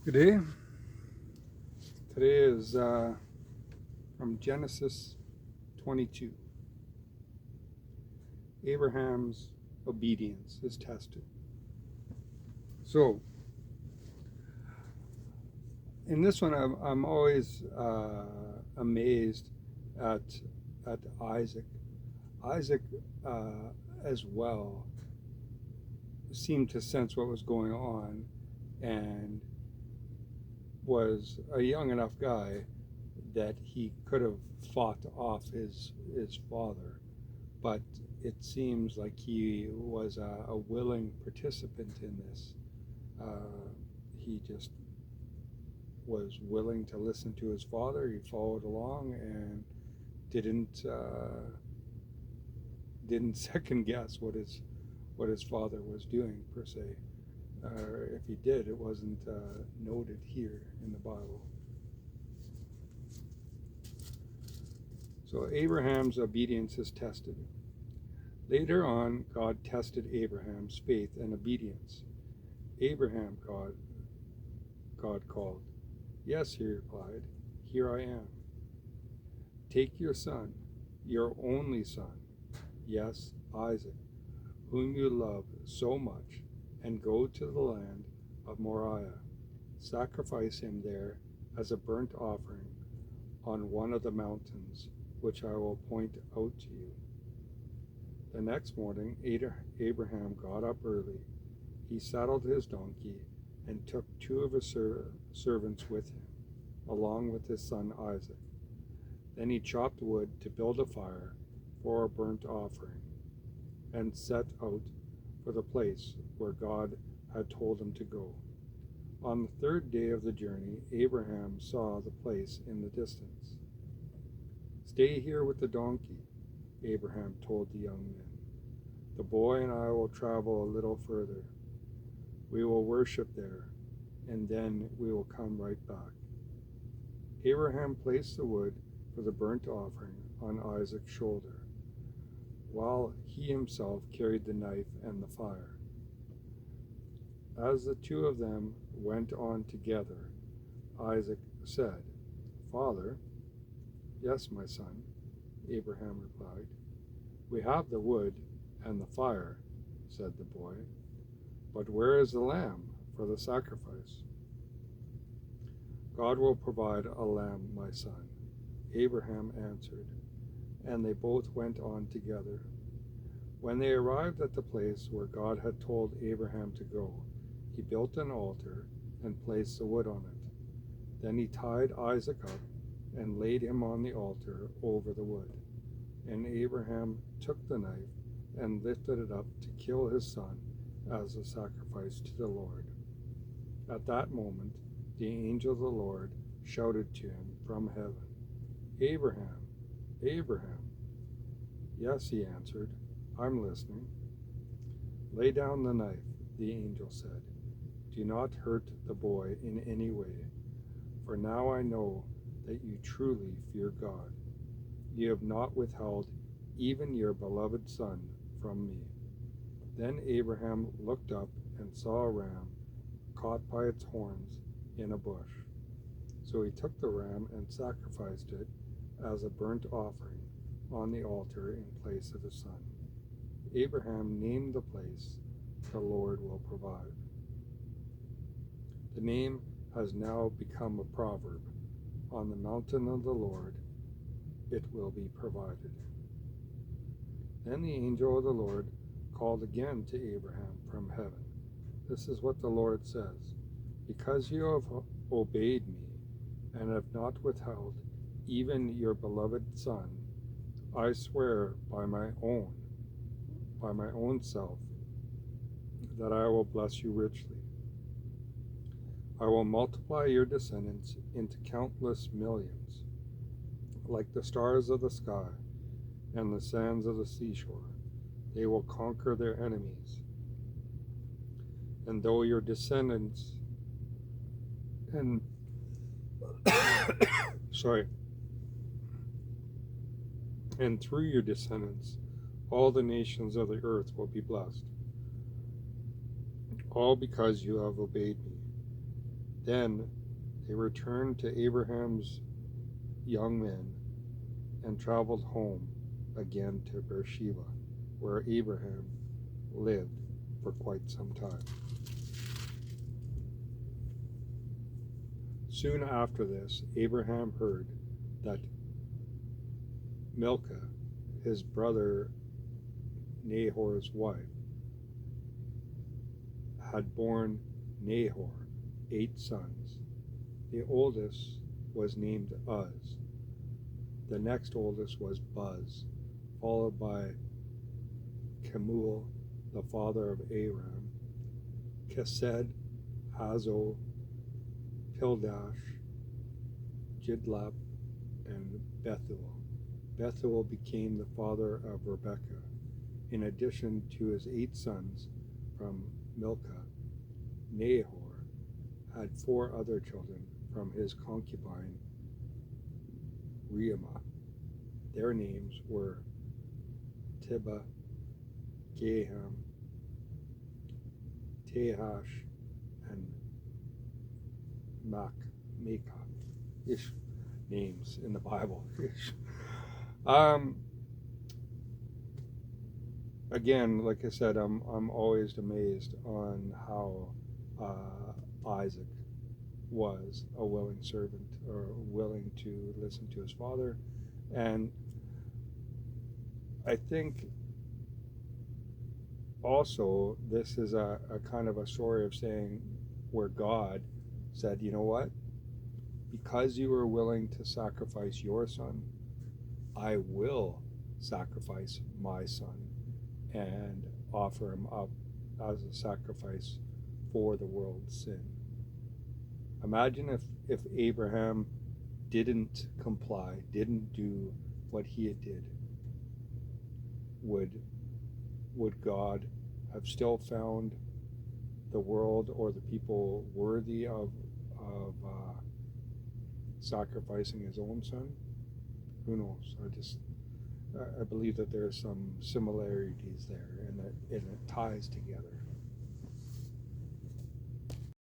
Good day. Today is from Genesis 22. Abraham's obedience is tested. So, in this one, I'm always amazed at Isaac. Isaac, as well, seemed to sense what was going on and was a young enough guy that he could have fought off his father, but it seems like he was a willing participant in this. He just was willing to listen to his father. He followed along and didn't second guess what his father was doing per se. If he did, it wasn't noted here in the Bible. So Abraham's obedience is tested. Later on, God tested Abraham's faith and obedience. Abraham, God called. Yes, he replied, here I am. Take your son, your only son, yes, Isaac, whom you love so much, and go to the land of Moriah. Sacrifice him there as a burnt offering on one of the mountains, which I will point out to you. The next morning, Abraham got up early. He saddled his donkey and took two of his servants with him, along with his son Isaac. Then he chopped wood to build a fire for a burnt offering and set out for the place where God had told him to go. On the third day of the journey, Abraham saw the place in the distance. Stay here with the donkey, Abraham told the young men. The boy and I will travel a little further. We will worship there, and then we will come right back. Abraham placed the wood for the burnt offering on Isaac's shoulder, while he himself carried the knife and the fire. As the two of them went on together, Isaac said, Father. Yes, my son, Abraham replied. We have the wood and the fire, said the boy, but where is the lamb for the sacrifice? God will provide a lamb, my son, Abraham answered, and they both went on together. When they arrived at the place where God had told Abraham to go, he built an altar and placed the wood on it. Then he tied Isaac up and laid him on the altar over the wood. And Abraham took the knife and lifted it up to kill his son as a sacrifice to the Lord. At that moment, the angel of the Lord shouted to him from heaven, Abraham, Abraham. Yes, he answered, I'm listening. Lay down the knife, the angel said. Do not hurt the boy in any way, for now I know that you truly fear God. You have not withheld even your beloved son from me. Then Abraham looked up and saw a ram caught by its horns in a bush. So he took the ram and sacrificed it as a burnt offering on the altar in place of his son. Abraham named the place, the Lord will provide. The name has now become a proverb. On the mountain of the Lord it will be provided. Then the angel of the Lord called again to Abraham from heaven. This is what the Lord says. Because you have obeyed me and have not withheld even your beloved son, I swear by my own self, that I will bless you richly. I will multiply your descendants into countless millions, like the stars of the sky and the sands of the seashore. They will conquer their enemies. And though your descendants and and through your descendants, all the nations of the earth will be blessed. All because you have obeyed me. Then they returned to Abraham's young men and traveled home again to Beersheba, where Abraham lived for quite some time. Soon after this, Abraham heard that Milcah, his brother Nahor's wife, had borne Nahor 8 sons. The oldest was named Uz. The next oldest was Buz, followed by Kemuel, the father of Aram, Kesed, Hazo, Pildash, Jidlap, and Bethuel. Bethuel became the father of Rebekah. In addition to his 8 sons from Milcah, Nahor had 4 other children from his concubine Reumah. Their names were Tibah, Gaham, Tahash, and Makah. Ish names in the Bible. Again, like I said, I'm always amazed on how Isaac was a willing servant, or willing to listen to his father. And I think also this is a kind of a story of saying where God said, you know what? Because you were willing to sacrifice your son, I will sacrifice my son and offer him up as a sacrifice for the world's sin. Imagine if Abraham didn't comply, didn't do what he did. Would God have still found the world or the people worthy of sacrificing his own son? Who knows? I believe that there are some similarities there, and it ties together.